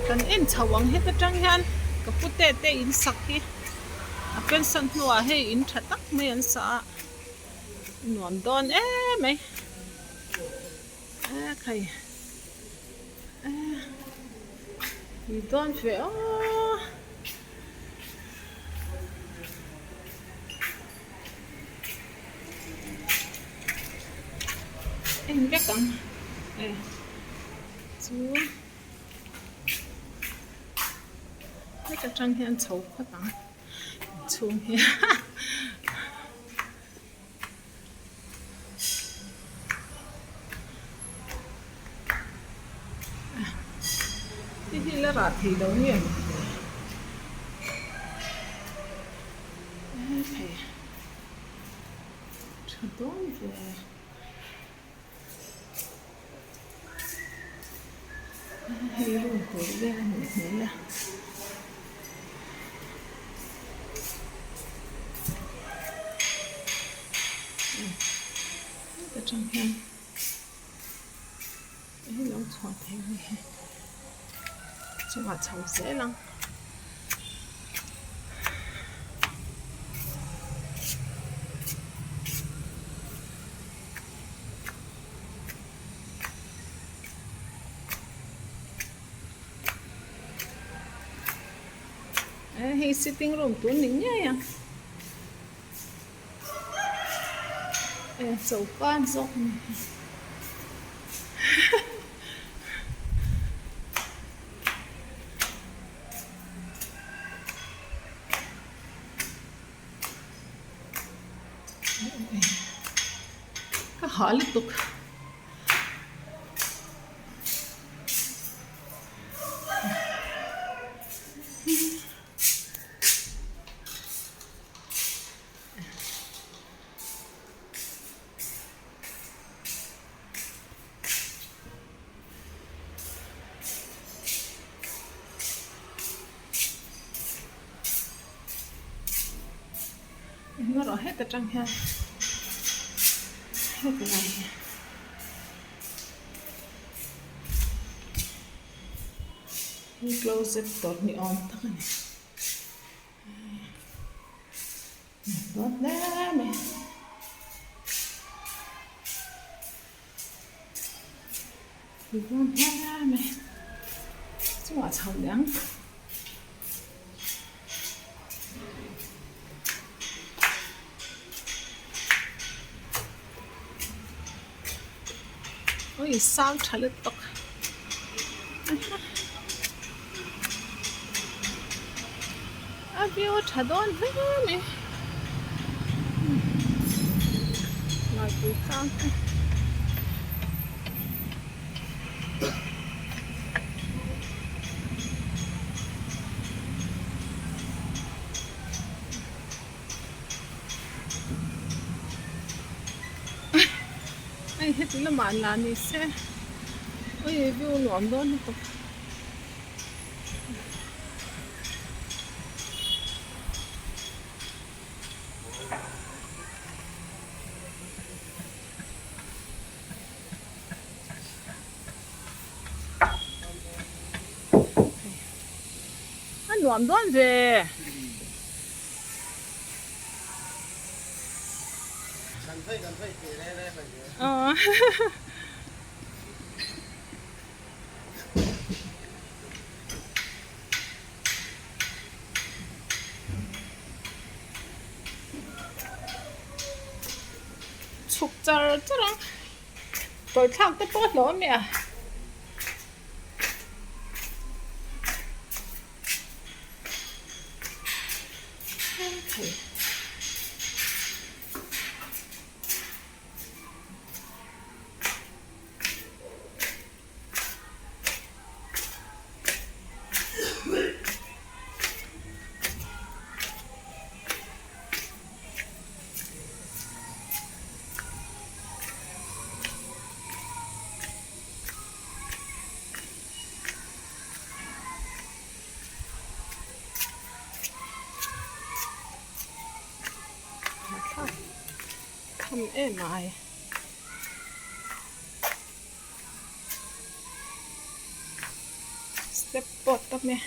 kan en chawang heta tang hian ka pute te in sak hi a pen san hnuah hei in tha tak mai an sa nuam dawn mai khai ni dawn fe em biết không chú mấy cái trang hiện xấu quá tặng chú hiện thì là rạt thì đâu nhỉ phải thật tốt về hay luôn khổ ghê mình thấy là cái trong hen cái lông chọn thế này cho vào chậu dễ lắm hay sitting room tu nín nhá dầu quan rộng cái hỏi liên tục nó rõ hết cả trang ha hết cái này close it tốt ni on tất này tốt đấy mẹ thì con ha mẹ chứ mà chồng đáng ôi sao trả lời tóc biểu trả đón hết mày lại cứ sang ai hết là màn là ni xe ôi biểu loạn đó nó anh loạn đó về chụp giờ chứ đâu tôi thằng tôi tốt lắm mẹ không êm mày step pot tap me